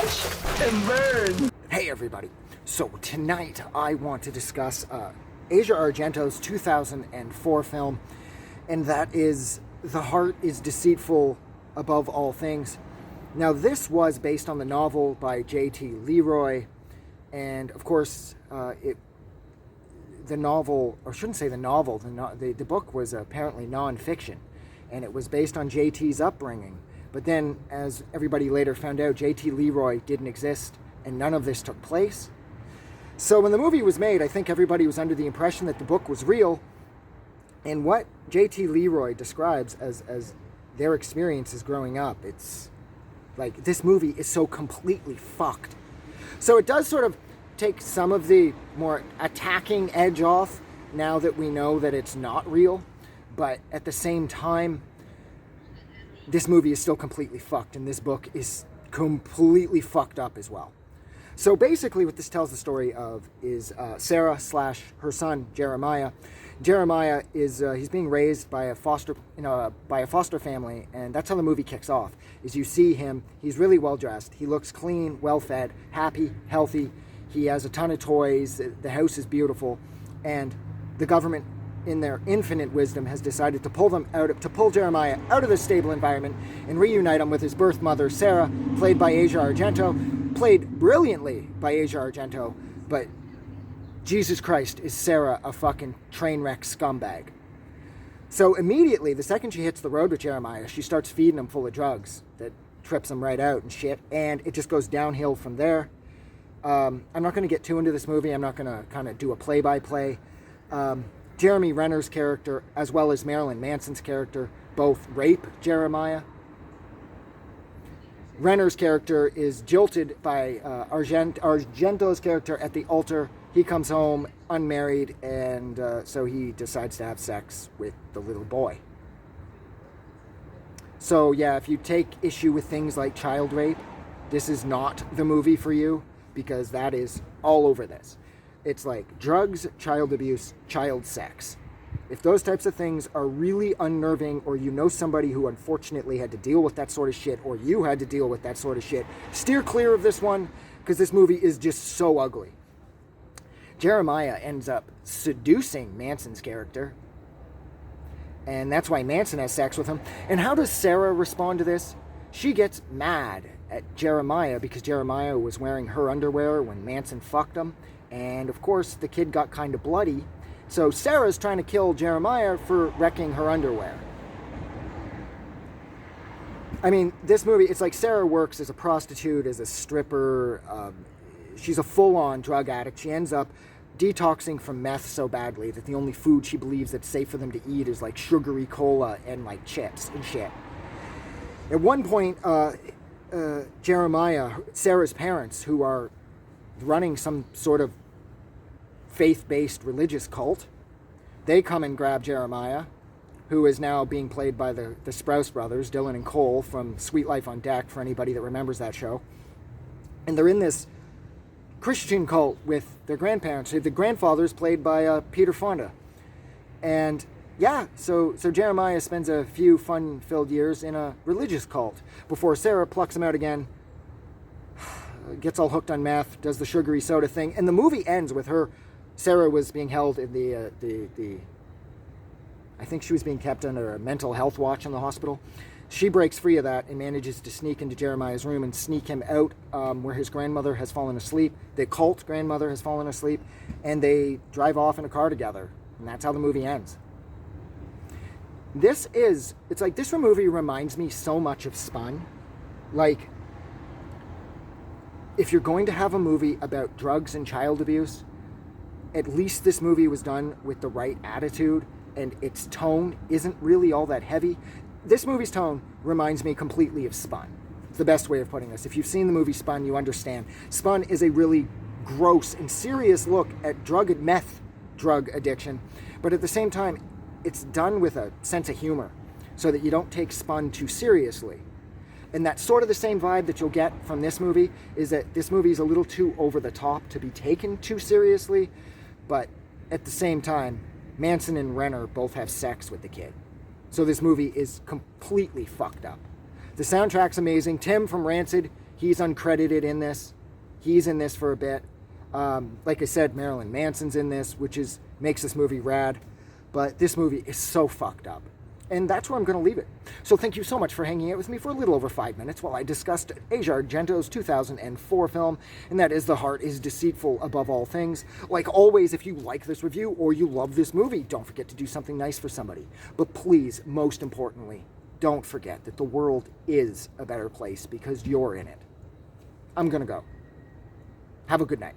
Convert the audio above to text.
Watch and burn. Hey everybody. So tonight I want to discuss Asia Argento's 2004 film, and that is The Heart is Deceitful Above All Things. Now this was based on the novel by JT LeRoy, and of course the novel, or I shouldn't say the novel, the book was apparently non-fiction, and it was based on JT's upbringing. But then, as everybody later found out, JT LeRoy didn't exist, and none of this took place. So when the movie was made, I think everybody was under the impression that the book was real, and what JT LeRoy describes as their experiences growing up, it's like, this movie is so completely fucked. So it does sort of take some of the more attacking edge off now that we know that it's not real, but at the same time, this movie is still completely fucked, and this book is completely fucked up as well. So basically what this tells the story of is Sarah / her son, Jeremiah. Jeremiah is he's being raised by a foster family, and that's how the movie kicks off. Is you see him, he's really well dressed, he looks clean, well fed, happy, healthy, he has a ton of toys, the house is beautiful, and the government, in their infinite wisdom, has decided to pull Jeremiah out of this stable environment and reunite him with his birth mother, Sarah, played by Asia Argento, played brilliantly by Asia Argento, but Jesus Christ, is Sarah a fucking train wreck scumbag. So immediately, the second she hits the road with Jeremiah, she starts feeding him full of drugs that trips him right out and shit, and it just goes downhill from there. I'm not going to get too into this movie. I'm not going to kind of do a play-by-play. Jeremy Renner's character, as well as Marilyn Manson's character, both rape Jeremiah. Renner's character is jilted by Argento's character at the altar. He comes home unmarried, and so he decides to have sex with the little boy. So yeah, if you take issue with things like child rape, this is not the movie for you, because that is all over this. It's like drugs, child abuse, child sex. If those types of things are really unnerving, or you know somebody who unfortunately had to deal with that sort of shit, or you had to deal with that sort of shit, steer clear of this one, because this movie is just so ugly. Jeremiah ends up seducing Manson's character, and that's why Manson has sex with him. And how does Sarah respond to this? She gets mad at Jeremiah because Jeremiah was wearing her underwear when Manson fucked him. And of course, the kid got kind of bloody. So Sarah's trying to kill Jeremiah for wrecking her underwear. I mean, this movie, it's like Sarah works as a prostitute, as a stripper. She's a full-on drug addict. She ends up detoxing from meth so badly that the only food she believes that's safe for them to eat is like sugary cola and like chips and shit. At one point, Jeremiah, Sarah's parents, who are running some sort of faith-based religious cult, they come and grab Jeremiah, who is now being played by the Sprouse brothers, Dylan and Cole, from Sweet Life on Deck, for anybody that remembers that show. And they're in this Christian cult with their grandparents. The grandfather's played by Peter Fonda. And yeah, so Jeremiah spends a few fun-filled years in a religious cult before Sarah plucks him out again, gets all hooked on meth, does the sugary soda thing, and the movie ends with her. Sarah was being held in the I think she was being kept under a mental health watch in the hospital. She breaks free of that and manages to sneak into Jeremiah's room and sneak him out where his grandmother has fallen asleep. The cult grandmother has fallen asleep, and they drive off in a car together, and that's how the movie ends. It's like this movie reminds me so much of Spun. Like, if you're going to have a movie about drugs and child abuse, at least this movie was done with the right attitude, and its tone isn't really all that heavy. This movie's tone reminds me completely of Spun. It's the best way of putting this. If you've seen the movie Spun, you understand. Spun is a really gross and serious look at drug addiction, but at the same time, it's done with a sense of humor so that you don't take Spun too seriously. And that's sort of the same vibe that you'll get from this movie, is that this movie is a little too over the top to be taken too seriously, but at the same time, Manson and Renner both have sex with the kid. So this movie is completely fucked up. The soundtrack's amazing. Tim from Rancid, He's uncredited in this. He's in this for a bit. Like I said, Marilyn Manson's in this, which makes this movie rad. But this movie is so fucked up. And that's where I'm going to leave it. So thank you so much for hanging out with me for a little over 5 minutes while I discussed Asia Argento's 2004 film, and that is The Heart is Deceitful Above All Things. Like always, if you like this review or you love this movie, don't forget to do something nice for somebody. But please, most importantly, don't forget that the world is a better place because you're in it. I'm going to go. Have a good night.